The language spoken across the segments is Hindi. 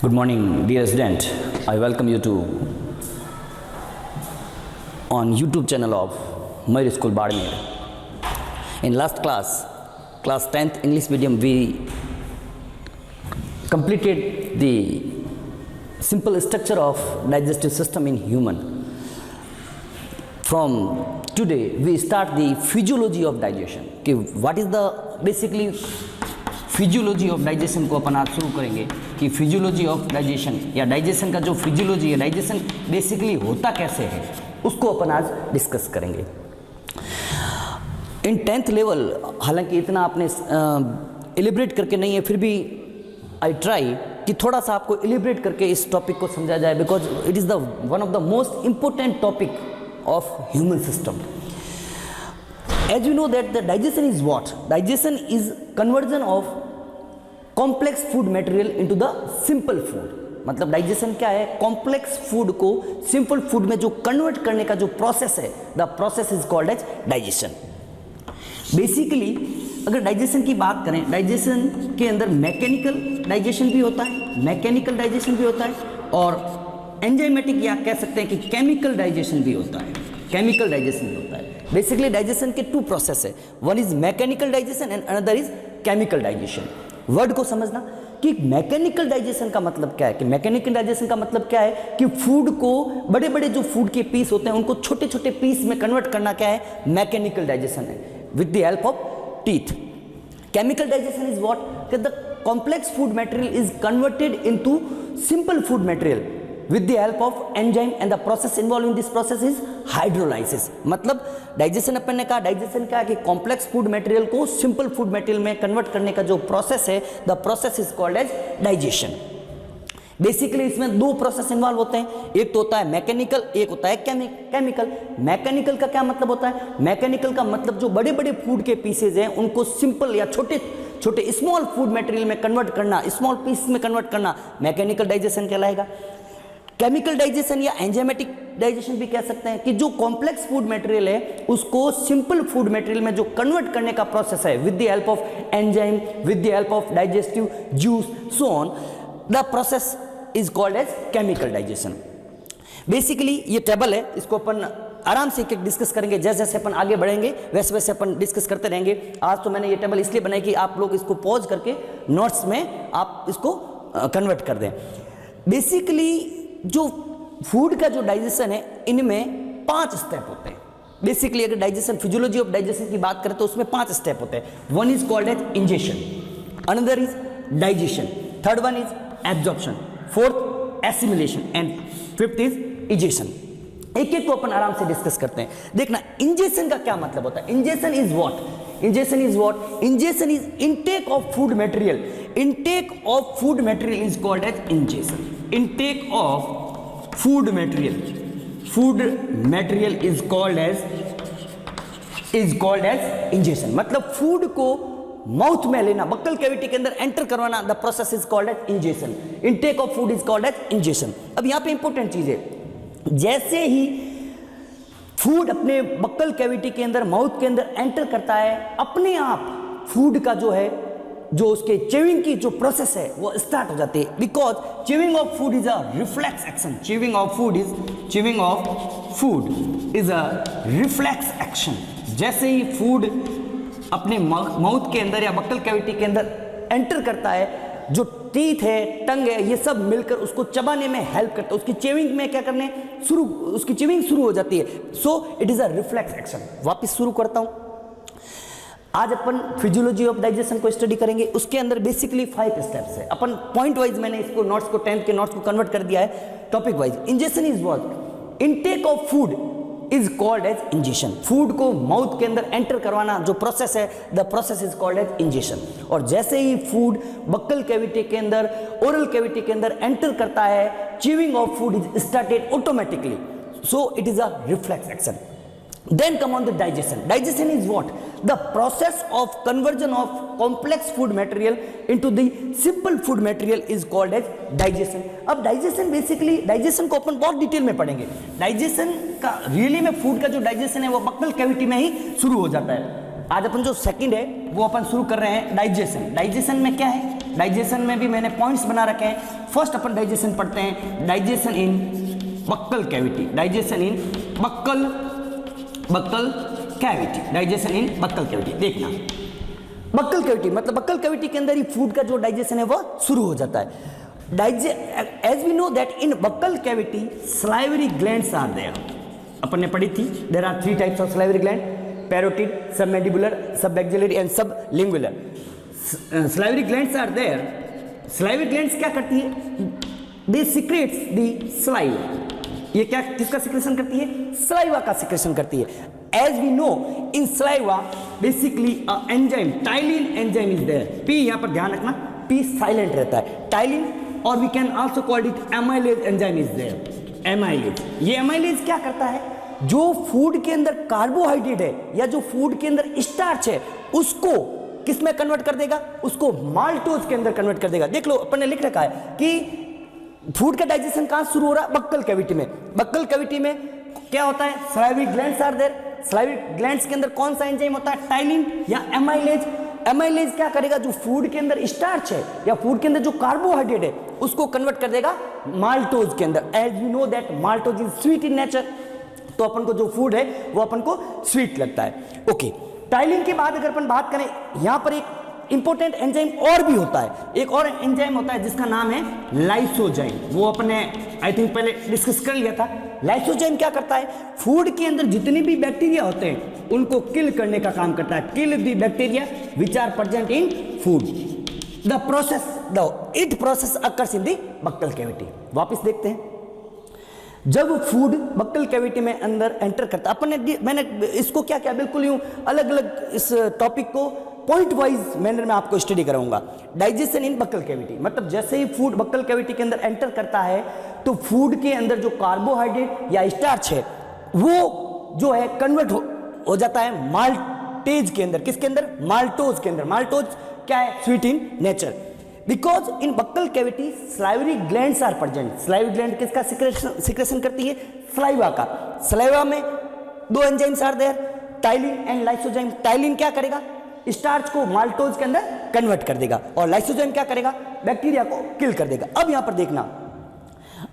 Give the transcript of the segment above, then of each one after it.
Good morning, dear student. I welcome you to on YouTube channel of Mayur School Badmer. In last class 10th English medium, we completed the simple structure of digestive system in human. From today, we start the physiology of digestion. कि what is the basically physiology of digestion को अपन आज शुरू करेंगे कि फिजियोलॉजी ऑफ डाइजेशन या डाइजेशन का जो फिजियोलॉजी है, डाइजेशन बेसिकली होता कैसे है, उसको अपन आज डिस्कस करेंगे. इन 10th लेवल हालांकि इतना आपने एलिब्रेट करके नहीं है, फिर भी आई ट्राई कि थोड़ा सा आपको एलिब्रेट करके इस टॉपिक को समझा जाए, because it is the one of the most important topic of human system. As you know that the digestion is what? Digestion is conversion of complex food material into the simple food. मतलब डाइजेशन क्या है? कॉम्प्लेक्स फूड को सिंपल फूड में जो कन्वर्ट करने का जो प्रोसेस है, the process is called as digestion. Basically अगर डाइजेशन की बात करें, डाइजेशन के अंदर मैकेनिकल डाइजेशन भी होता है, मैकेनिकल डाइजेशन भी होता है, और एंजाइमेटिक या कह सकते हैं कि केमिकल डाइजेशन भी होता है, केमिकल डाइजेशन भी होता है. बेसिकली डाइजेशन के टू प्रोसेस है, one is mechanical digestion and another is chemical digestion. Word को समझना कि मैकेनिकल डाइजेशन का मतलब क्या है, कि मैकेनिकल डाइजेशन का मतलब क्या है कि फूड को बड़े बड़े जो फूड के पीस होते हैं उनको छोटे छोटे पीस में कन्वर्ट करना क्या है, मैकेनिकल डाइजेशन है, with the help of teeth. Chemical digestion is what, that the complex food material is converted into simple food material with the help of enzyme and the process involved in this process is hydrolysis. मतलब डाइजेशन अपन ने कहा, डाइजेशन क्या है कि कॉम्प्लेक्स फूड मटेरियल को सिंपल फूड मटेरियल में कन्वर्ट करने का जो प्रोसेस है, the process is called as digestion. Basically इसमें दो प्रोसेस इन्वॉल्व होते हैं, एक तो होता है मैकेनिकल, एक होता है केमिकल. मैकेनिकल का क्या मतलब होता है? मैकेनिकल का मतलब जो बड़े बड़े फूड के पीसेज हैं उनको सिंपल या छोटे छोटे स्मॉल फूड मटेरियल में कन्वर्ट करना, स्मॉल पीस में कन्वर्ट करना मैकेनिकल डाइजेशन कहलाएगा. केमिकल डाइजेशन या एंजाइमेटिक डाइजेशन भी कह सकते हैं कि जो कॉम्प्लेक्स फूड मटेरियल है उसको सिंपल फूड मटेरियल में जो कन्वर्ट करने का प्रोसेस है, with the help of enzyme, with the help of digestive juice, so on, the process is called as chemical digestion. Basically ये टेबल है, इसको अपन आराम से एक डिस्कस करेंगे, जैसे जैसे अपन आगे बढ़ेंगे वैसे वैसे अपन डिस्कस करते रहेंगे. आज तो मैंने ये टेबल इसलिए बनाई कि आप लोग इसको पॉज करके नोट्स में आप इसको कन्वर्ट कर दें. बेसिकली जो फूड का जो डाइजेशन है, इनमें 5 स्टेप होते हैं. बेसिकली अगर डाइजेशन फिजियोलॉजी ऑफ डाइजेशन की बात करें तो उसमें 5 स्टेप होते हैं. One is called as ingestion, another is digestion, third one is absorption, fourth assimilation and fifth is egestion. एक एक को अपन आराम से डिस्कस करते हैं. देखना इंजेशन का क्या मतलब होता है. Ingestion is what, ingestion is what, ingestion is intake of food material. Intake of food material is called as ingestion. Intake of food material, food material is called as ingestion. मतलब फूड को माउथ में लेना, बक्कल कैविटी के अंदर एंटर करवाना, the process is called as ingestion. Intake of food is called as ingestion. अब यहां पे इंपॉर्टेंट चीज है, जैसे ही फूड अपने बक्कल कैविटी के अंदर, माउथ के अंदर एंटर करता है, अपने आप फूड का जो है, जो उसके च्यूइंग की जो प्रोसेस है वो स्टार्ट हो जाती है, because chewing of food is a reflex action. Chewing of food is a reflex action. जैसे ही फूड अपने माउथ के अंदर या बक्कल कैविटी के अंदर एंटर करता है, जो टीथ है, टंग है, ये सब मिलकर उसको चबाने में हेल्प करता है, उसकी च्यूइंग में क्या करने शुरू, उसकी च्यूइंग शुरू हो जाती है. So it is a reflex action. वापस शुरू करता हूं. आज अपन फिजियोलॉजी ऑफ डाइजेशन को स्टडी करेंगे. उसके अंदर बेसिकली 5 स्टेप्स है. अपन पॉइंट वाइज मैंने इसको नोट्स को 10th के नोट्स को कन्वर्ट कर दिया है topic wise. Ingestion is what, intake of food is called as ingestion. Food को माउथ के अंदर एंटर करवाना जो प्रोसेस है, the process is called as ingestion. और जैसे ही फूड बक्कल कैविटी के अंदर, ओरल कैविटी के अंदर एंटर करता है, chewing of food is started automatically. So it is a reflex action. Then come on the digestion. Digestion is what? The process of conversion of complex food material into the simple food material is called as digestion. अब digestion basically, digestion को अपन बहुत डिटेल में पढ़ेंगे. Digestion का रियली में फूड का जो डाइजेशन है वो बक्कल कैविटी में ही शुरू हो जाता है. आज अपन जो सेकंड है वो अपन शुरू कर रहे हैं डाइजेशन. डाइजेशन में क्या है, डाइजेशन में भी मैंने पॉइंट्स बना रखे हैं। फर्स्ट अपन डाइजेशन पढ़ते हैं, डाइजेशन इन बक्कल कैविटी, डाइजेशन इन बक्कल कैविटी, डाइजेशन इन बक्कल कैविटी। देखना बक्कल कैविटी मतलब बक्कल कैविटी के अंदर ही फूड का जो डाइजेशन है वो शुरू हो जाता है। As we know that in buccal cavity salivary glands are there, अपन ने पढ़ी थी। There are 3 types of salivary gland, parotid, submandibular, submaxillary and sublingual. salivary glands are there. salivary glands क्या करती है? They secretes the saliva। ये क्या किसका सिक्रेशन करती है? saliva का सिक्रेशन करती है। As we know, in saliva, basically a enzyme, ptyalin enzyme is there. P यहाँ पर ध्यान रखना, P silent रहता है। Ptyalin और we can also call it amylase enzyme is there. Amylase, ये amylase क्या करता है? जो फूड के अंदर कार्बोहाइड्रेट है या जो फूड के अंदर स्टार्च है उसको किस में कन्वर्ट कर देगा? उसको माल्टोज के अंदर कन्वर्ट कर देगा। देख लो अपन ने लिख रखा है कि फूड का डाइजेशन कहाँ शुरू हो रहा है? बक्कल कैविटी में। बक्कल कैविटी में क्या होता है? salivary glands are there. salivary glands के अंदर कौन सा एंजाइम होता है? टाइलिन या एमाइलेज। एमाइलेज क्या करेगा? जो फूड के अंदर स्टार्च है या फूड के अंदर जो कार्बोहाइड्रेट है उसको कन्वर्ट कर देगा माल्टोज के अंदर। As you know that maltose is sweet in nature, तो अपन को जो फूड है वो अपन को स्वीट लगता है। ओके, टाइलिन के बाद अगर अपन बात करें, यहां पर एक इंपॉर्टेंट एंजाइम और भी होता है। एक और एंजाइम होता है जिसका नाम है लाइसोजाइम। वो अपने आई थिंक पहले डिस्कस कर लिया था। लाइसोजाइम क्या करता है? फूड के अंदर जितने भी बैक्टीरिया होते हैं उनको किल करने का काम करता है। Kill the bacteria which are present in food. It process occurs in the buccal cavity. वापस देखते हैं, जब फूड बक्कल कैविटी में अंदर एंटर करता है, मैंने इसको क्या क्या बिल्कुल यूं अलग अलग इस टॉपिक को पॉइंट वाइज मैनर में आपको स्टडी कराऊंगा। डाइजेशन इन बक्कल कैविटी मतलब जैसे ही फूड बक्कल कैविटी के अंदर एंटर करता है तो फूड के अंदर जो कार्बोहाइड्रेट या स्टार्च है वो जो है कन्वर्ट हो जाता है माल्टेज के अंदर। किसके अंदर? माल्टोज के अंदर। माल्टोज क्या है? Sweet in nature. Because in buccal cavity salivary glands are present. salivary gland किसका सिक्रेशन करती है? सलाइवा का। सलाइवा में 2 enzymes are there, ptyalin and lysozyme. Ptyalin क्या करेगा? स्टार्च को माल्टोज के अंदर कन्वर्ट कर देगा और लाइसोजाइम क्या करेगा? बैक्टीरिया को किल कर देगा। अब यहां पर देखना,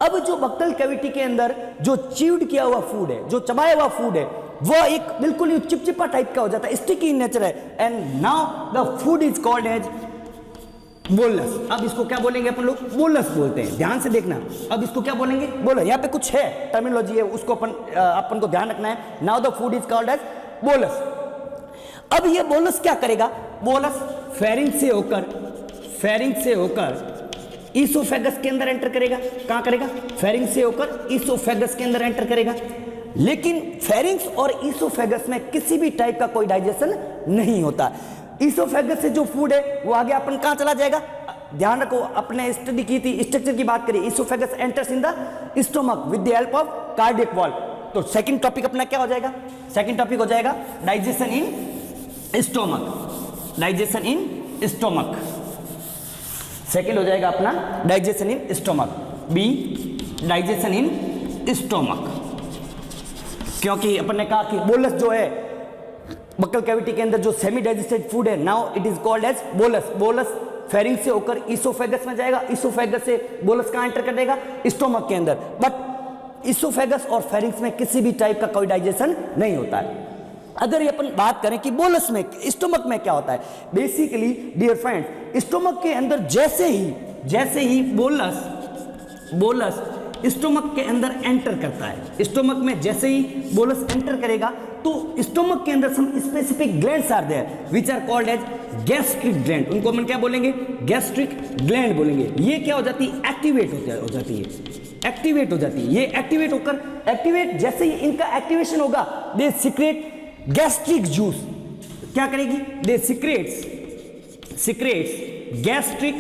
अब जो बक्कल कैविटी के अंदर जो च्यूड किया हुआ फूड है, जो चबाया हुआ फूड है, वो एक बिल्कुल ही चिपचिपा टाइप का हो जाता है, स्टिकी इन नेचर है। And now the food is called as bolus. अब इसको क्या बोलेंगे अपन लोग? बोलस बोलते हैं। ध्यान से देखना, अब इसको क्या बोलेंगे? बोलस। यहाँ पे कुछ है टर्मिनोलॉजी है, उसको अपन को ध्यान रखना है। Now the food is called as bolus. अब ये बोलस क्या करेगा? बोलस फेरिंक्स से होकर ईसोफेगस के अंदर एंटर करेगा। कहां करेगा? फेरिंक्स से होकर ईसोफेगस के अंदर एंटर करेगा। लेकिन फेरिंक्स और ईसोफेगस में किसी भी टाइप का कोई डाइजेशन नहीं होता। ईसोफेगस से जो फूड है वो आगे अपन कहां चला जाएगा? ध्यान रखो, अपने स्टडी की थी, स्ट्रक्चर की बात करें। Oesophagus enters in the stomach with the help of cardiac wall. तो सेकंड टॉपिक अपना क्या हो जाएगा? सेकंड टॉपिक हो जाएगा digestion in stomach. Digestion in stomach second हो जाएगा अपना digestion in stomach. B digestion in stomach, क्योंकि अपन ने कहा कि बोलस जो है बक्कल कैविटी के अंदर जो सेमी डाइजेस्टेड फूड है, now it is called as bolus. Bolus pharynx से होकर ईसोफेगस में जाएगा। ईसोफेगस से बोलस कहां एंटर कर देगा? स्टोमक के अंदर। बट ईसोफेगस और फेरिंग्स में किसी भी टाइप का कोई डाइजेशन नहीं होता है। अगर ये अपन बात करें कि बोलस में, स्टोमक में क्या होता है, बेसिकली डियर फ्रेंड्स, स्टोमक के अंदर जैसे ही बोलस स्टोमक के अंदर एंटर करता है, स्टोमक में जैसे ही बोलस एंटर करेगा तो स्टोमक के अंदर some specific glands are there which are called as gastric gland. उनको हम क्या बोलेंगे? गैस्ट्रिक ग्लैंड बोलेंगे। ये क्या हो जाती है? एक्टिवेट हो जाती है। ये एक्टिवेट जैसे ही इनका एक्टिवेशन होगा, दे सीक्रेट गैस्ट्रिक जूस। क्या करेगी? दे सीक्रेट्स गैस्ट्रिक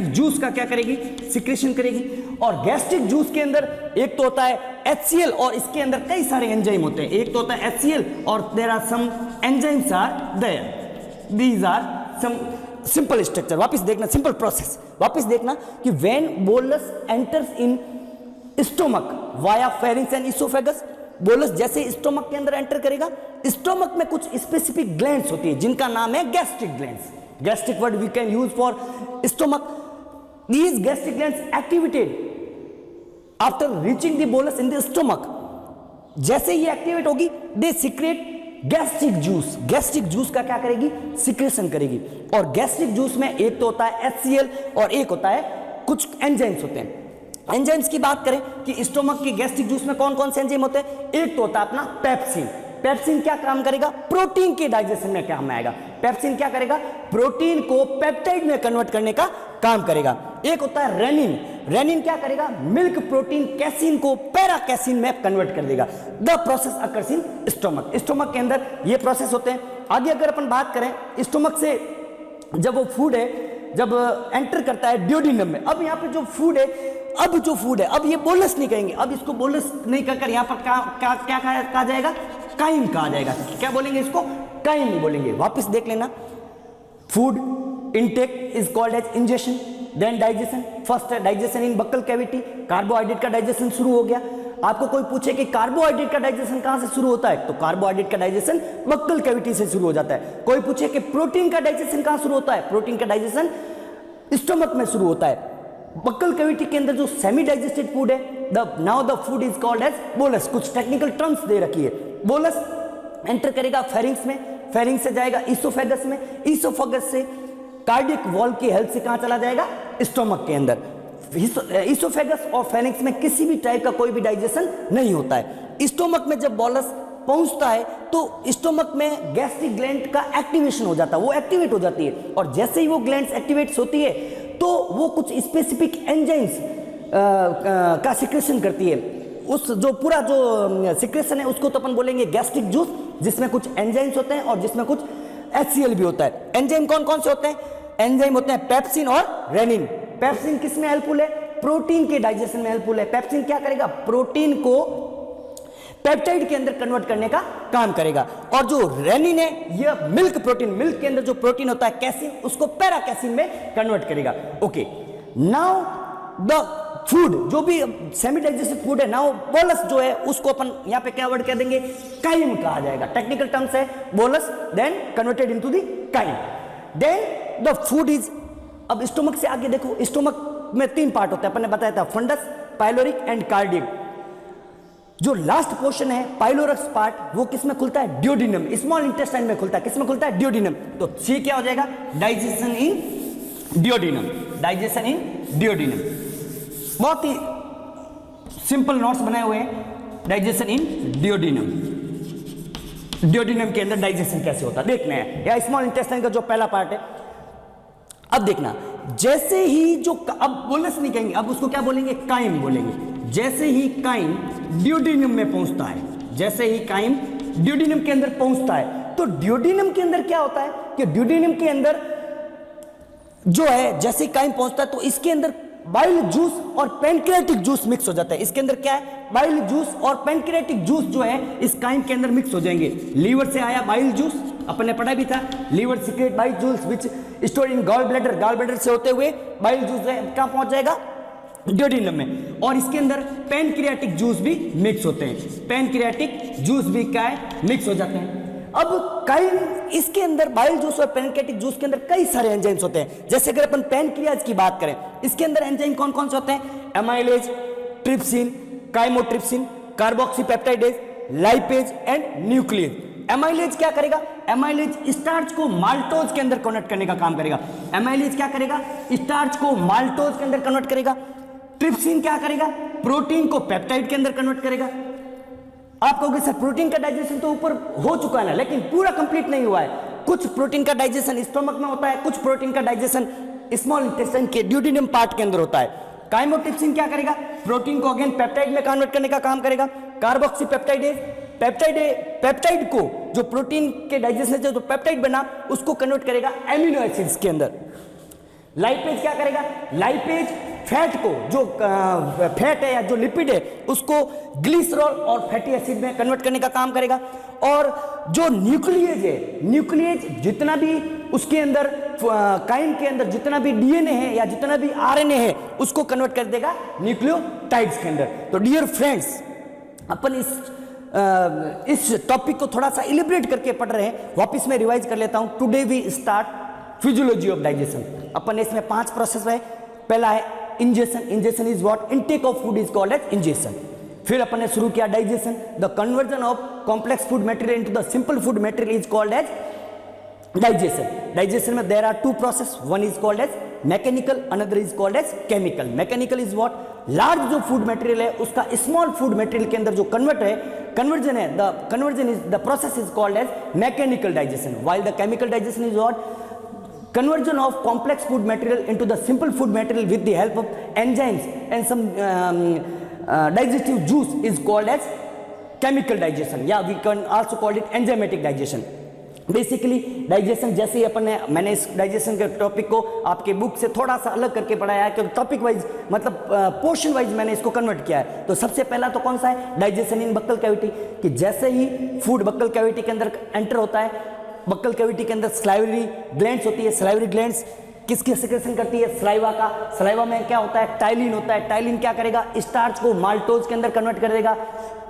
जूस का क्या करेगी? सिक्रेशन करेगी। और गैस्ट्रिक जूस के अंदर एक तो होता है HCl और इसके अंदर कई सारे एंजाइम होते हैं। एक तो होता है HCl और there are some enzymes are there. These are some simple structure. वापस देखना, सिंपल प्रोसेस। वापस देखना कि when bolus enters in stomach via pharynx and oesophagus, bolus जैसे स्टोमक के अंदर एंटर करेगा, स्टोमक में कुछ स्पेसिफिक ग्लैंड्स होती है जिनका नाम है gastric glands. Gastric word we can use for stomach. These gastric glands activated after reaching the bolus in the stomach. जैसे ये एक्टिवेट होगी, they secrete gastric juice. Gastric juice का क्या करेगी? सिक्रेशन करेगी. और गैस्ट्रिक जूस में एक तो होता है HCl और एक होता है कुछ एंजाइम्स होते हैं. एंजाइम्स की बात करें कि स्टोमक के गैस्ट्रिक जूस में कौन कौन से एंजाइम होते हैं? एक तो होता है अपना पेप्सिन. पेप्सिन क्या काम करेगा? प्रोटीन के डाइजेशन में काम आएगा. पेप्सिन क्या करेगा? प्रोटीन को पेप्टाइड में कन्वर्ट करने का काम करेगा. एक होता है रेनिन. रेनिन क्या करेगा? मिल्क प्रोटीन कैसीन को पैरा कैसीन में कन्वर्ट कर देगा. The process occurs in stomach. Stomach के अंदर ये प्रोसेस होते हैं. आगे अगर अपन बात करें स्टोमक से, जब वो फूड है जब एंटर करता है ड्यूडिनम में, अब यहाँ पे जो फूड है, अब ये बोलस नहीं कहेंगे. अब इसको बोलस नहीं कहकर यहाँ पर क्या कहा जाएगा? काइम कहा जाएगा. क्या बोलेंगे इसको? काइम बोलेंगे. वापस देख लेना. Food intake is called as ingestion, then digestion. First digestion in buccal cavity, carbohydrate का डाइजेशन शुरू हो गया. आपको कोई पूछे कि कार्बोहाइड्रेट का डाइजेशन कहां से शुरू होता है, तो कार्बोहाइड्रेट का डाइजेशन बक्कल कैविटी से शुरू हो जाता है. कोई पूछे कि प्रोटीन का डाइजेशन कहां शुरू होता है, प्रोटीन का डाइजेशन स्टोमक में शुरू होता है. बक्कल कैविटी के अंदर जो सेमी डाइजेस्टेड फूड है, now the food is called as bolus. कुछ टेक्निकल टर्म्स दे रखी है. बोलस एंटर करेगा फेरिंग्स में, फेरिंग्स से जाएगा ईसोफेगस में, ईसोफेगस से कार्डियक वॉल की हेल्प से कहां चला जाएगा? स्टोमक के अंदर. ईसोफेगस और फेरिंग्स में किसी भी टाइप का कोई भी डाइजेशन नहीं होता है. स्टोमक में जब बोलस पहुंचता है तो स्टोमक में गैस्ट्रिक ग्लैंड का एक्टिवेशन हो जाता है, वो एक्टिवेट हो जाती है. और जैसे ही वो ग्लैंड्स एक्टिवेट होती है तो वो कुछ स्पेसिफिक एंजाइम्स का सिक्रेशन करती है. उस जो पूरा जो सिक्रेशन है उसको तो अपन बोलेंगे गैस्ट्रिक जूस, जिसमें कुछ एंजाइम्स होते हैं और जिसमें कुछ HCl भी होता है. एंजाइम कौन कौन से होते हैं? एंजाइम होते हैं पेप्सिन और रेनिन. पेप्सिन किस में हेल्पफुल है? प्रोटीन के डाइजेशन में हेल्पफुल है. पेप्सिन क्या करेगा? प्रोटीन को पेप्टाइड के अंदर कन्वर्ट करने का काम करेगा. और जो रेनिन है यह मिल्क प्रोटीन, मिल्क के अंदर जो प्रोटीन होता है कैसीन, उसको पैरा कैसीन में कन्वर्ट करेगा. ओके, नाउ द फूड, जो भी सेमी डाइजेस्टेड फूड है, नाउ बोलस जो है उसको अपन यहां पे क्या वर्ड कह देंगे? काइम कहा जाएगा. टेक्निकल टर्म्स है bolus, then converted into the chyme, then the food is. अब स्टोमक से आगे देखो, स्टोमक में 3 पार्ट होते हैं, अपन ने बताया था, फंडस, पाइलोरिक एंड कार्डियक. जो लास्ट पोर्शन है पाइलोरस पार्ट, वो किसमें खुलता है? ड्यूडिनम, स्मॉल इंटेस्टाइन में खुलता है. किसमें खुलता है? ड्यूडिनम. तो सी क्या हो जाएगा? डाइजेशन इन ड्यूडिनम. डाइजेशन इन ड्यूडिनम. बहुत ही सिंपल नोट्स बनाए हुए हैं. डाइजेशन इन ड्यूडिनम. ड्यूडिनम के अंदर डाइजेशन कैसे होता है देखना है, या स्मॉल इंटेस्टाइन का जो पहला पार्ट है. अब देखना, जैसे ही जो, अब बोलस नहीं कहेंगे, अब उसको क्या बोलेंगे? काइम बोलेंगे. जैसे ही काइम ड्यूडिनम में पहुंचता है, जैसे ही काइम ड्यूडिनम के अंदर पहुंचता है, तो ड्यूडिनम के अंदर क्या होता है कि ड्यूडिनम के अंदर जो है, जैसे ही काइम पहुंचता है तो इसके अंदर बाइल जूस और पैनक्रियाटिक जूस मिक्स हो जाता है. इसके अंदर क्या है? बाइल जूस और पैनक्रियाटिक जूस जो है इस काइम के अंदर मिक्स हो जाएंगे. लीवर से आया बाइल जूस, अपन ने पढ़ा भी था, liver secrete bile juice which store in gall bladder. Gall bladder से होते हुए बाइल जूस कहां पहुंच जाएगा? ड्यूडिनम में. और इसके अंदर पैनक्रियाटिक जूस भी मिक्स होते हैं. पैनक्रियाटिक जूस भी क्या है? मिक्स हो जाते हैं. अब काइम, इसके अंदर बाइल जूस और पैनक्रियाटिक जूस के अंदर कई सारे एंजाइम्स होते हैं. जैसे अगर अपन पैनक्रियाज की बात करें, इसके अंदर एंजाइम कौन कौन से होते हैं? Amylase, trypsin, chymotrypsin, carboxypeptidase, lipase and nucleus. Amylase क्या करेगा? एमाइलेज स्टार्च को माल्टोज के अंदर कन्वर्ट करने का काम करेगा. एमाइलेज क्या करेगा? स्टार्च को माल्टोज के अंदर कन्वर्ट करेगा. ट्रिप्सिन क्या करेगा? प्रोटीन को पेप्टाइड के अंदर कन्वर्ट करेगा. आप कहोगे सर प्रोटीन का डाइजेशन तो ऊपर हो चुका है ना, लेकिन पूरा कंप्लीट नहीं हुआ है. कुछ प्रोटीन का डाइजेशन स्टोमक में होता है, कुछ प्रोटीन का डाइजेशन स्मॉल इंटेस्टाइन के ड्यूडिनम पार्ट के अंदर होता है. काइमोट्रिप्सिन क्या करेगा? प्रोटीन को अगेन पेप्टाइड में कन्वर्ट करने का काम करेगा. कार्बोक्सीपेप्टाइडेज, पेप्टाइड को, जो प्रोटीन के डाइजेशन से जो पेप्टाइड बना उसको कन्वर्ट करेगा एमिनो एसिड्स के अंदर. लाइपेज क्या करेगा? लाइपेज फैट को, जो फैट है या जो लिपिड है उसको ग्लिसरॉल और फैटी एसिड में कन्वर्ट करने का काम करेगा. और जो न्यूक्लियेज है, न्यूक्लियेज जितना भी उसके अंदर काइम के अंदर जितना भी डीएनए है या जितना भी आरएनए है उसको कन्वर्ट कर देगा न्यूक्लियोटाइड्स के अंदर. तो डियर फ्रेंड्स, अपन इस टॉपिक को थोड़ा सा इलिब्रेट करके पढ़ रहे हैं. वापस मैं रिवाइज कर लेता हूं. Today we start physiology of digestion. अपन ने इसमें 5 प्रोसेस है। पहला है ingestion, ingestion is what, intake of food is called as ingestion. फिर अपन ने शुरू किया digestion, the conversion of complex food material into the simple food material is called as digestion. Digestion में there are 2 process, one is called as mechanical, another is called as chemical. Mechanical is what, large जो फूड मटेरियल है उसका स्मॉल फूड मटेरियल के अंदर जो कन्वर्जन है, the conversion is the process is called as mechanical digestion. While the chemical digestion is what, conversion of complex food material into the simple food material with the help of enzymes and some digestive juice is called as chemical digestion, yeah we can also call it enzymatic digestion। Basically digestion जैसे ही अपन ने, मैंने इस डाइजेशन के टॉपिक को आपके बुक से थोड़ा सा अलग करके पढ़ाया है, क्योंकि टॉपिक वाइज मतलब पोर्शन वाइज मैंने इसको कन्वर्ट किया है। तो सबसे पहला तो कौन सा है, डाइजेशन इन बक्कल कैविटी, कि जैसे ही फूड बक्कल कैविटी के अंदर एंटर होता है, बक्कल कैविटी के अंदर सलाइवरी ग्लैंड्स होती है। सलाइवरी ग्लैंड्स किसकी सेक्रेशन करती है, सलाइवा का। सलाइवा में क्या होता है, टाइलिन होता है। टाइलिन क्या करेगा, स्टार्च को माल्टोज के अंदर कन्वर्ट कर देगा।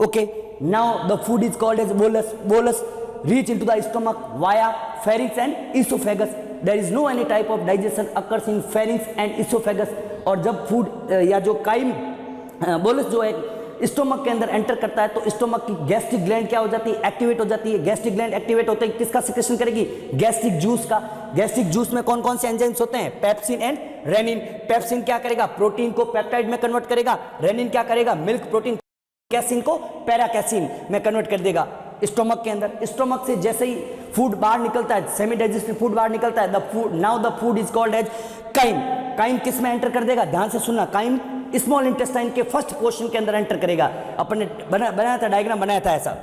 Okay, now the food is called as bolus. Bolus reach into the stomach via pharynx and oesophagus. There is no any type of digestion occurs in pharynx and oesophagus. और जब फूड या जो काइम बोलस जो है स्टोमक के अंदर एंटर करता है, तो स्टोमक की गैस्ट्रिक ग्लैंड क्या हो जाती है, एक्टिवेट हो जाती है। गैस्ट्रिक ग्लैंड एक्टिवेट होते ही किसका सिक्रेशन करेगी, गैस्ट्रिक जूस का। गैस्ट्रिक जूस में कौन कौन से एंजाइम्स होते हैं, पेप्सिन एंड रेनिन। पेप्सिन क्या करेगा, प्रोटीन को पेप्टाइड में कन्वर्ट करेगा। रेनिन क्या करेगा, मिल्क प्रोटीन कैसिन को पैराकैसिन में कन्वर्ट कर देगा स्टोमक के अंदर। स्टोमक से जैसे ही फूड बाहर निकलता है, सेमी डाइजेस्टिव फूड बाहर निकलता है, the food now the food is called as chyme. Chyme किस में एंटर कर देगा, ध्यान से सुनना, काइम स्मॉल इंटेस्टाइन के फर्स्ट पोर्शन के अंदर एंटर करेगा। अपन ने बनाया था, डायग्राम बनाया था ऐसा,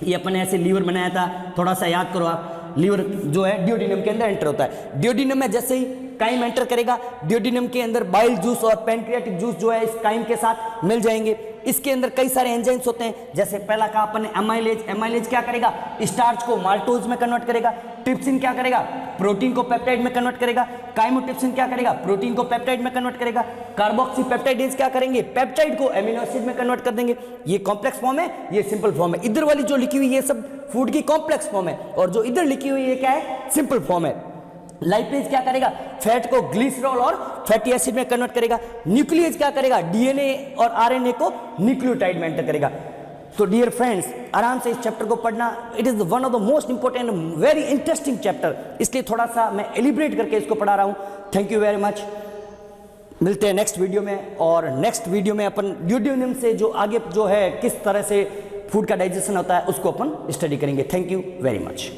ये अपन ने ऐसे लीवर बनाया था, थोड़ा सा याद करो आप। लीवर जो है डियोडिनम के अंदर एंटर होता है। डियोडिनम में जैसे ही काइम एंटर करेगा, डियोडिनम के अंदर बाइल जूस और पैंक्रियाटिक जूस जो है इस काइम के साथ मिल जाएंगे। इसके अंदर कई सारे एंजाइम्स होते हैं, जैसे पहला कहा अपन ने एमाइलेज। एमाइलेज क्या करेगा, स्टार्च को माल्टोज में कन्वर्ट करेगा। ट्रिप्सिन क्या करेगा, प्रोटीन को पेप्टाइड में कन्वर्ट करेगा। काइमोट्रिप्सिन क्या करेगा, प्रोटीन को पेप्टाइड में कन्वर्ट करेगा। कार्बोक्सीपेप्टाइडेज क्या करेंगे, पेप्टाइड को एमिनो एसिड में कन्वर्ट कर देंगे। ये कॉम्प्लेक्स फॉर्म है, ये सिंपल फॉर्म है। इधर वाली जो लिखी हुई ये सब फूड की कॉम्प्लेक्स फॉर्म है, और जो इधर लिखी हुई है क्या है, सिंपल फॉर्म है। लाइपेज क्या करेगा, फैट को ग्लिसरॉल और फैटी एसिड में कन्वर्ट करेगा। न्यूक्लियस क्या करेगा, डीएनए और आरएनए को न्यूक्लियोटाइड में एंटर करेगा। तो डियर फ्रेंड्स, आराम से इस चैप्टर को पढ़ना, it is one of the most important very interesting chapter, इसलिए थोड़ा सा मैं एलिब्रेट करके इसको पढ़ा रहा हूं। Thank you very much. मिलते हैं नेक्स्ट वीडियो में, और नेक्स्ट वीडियो में अपन ड्यूडिनम से जो आगे जो है किस तरह से फूड का डाइजेशन होता है उसको अपन स्टडी करेंगे। Thank you very much.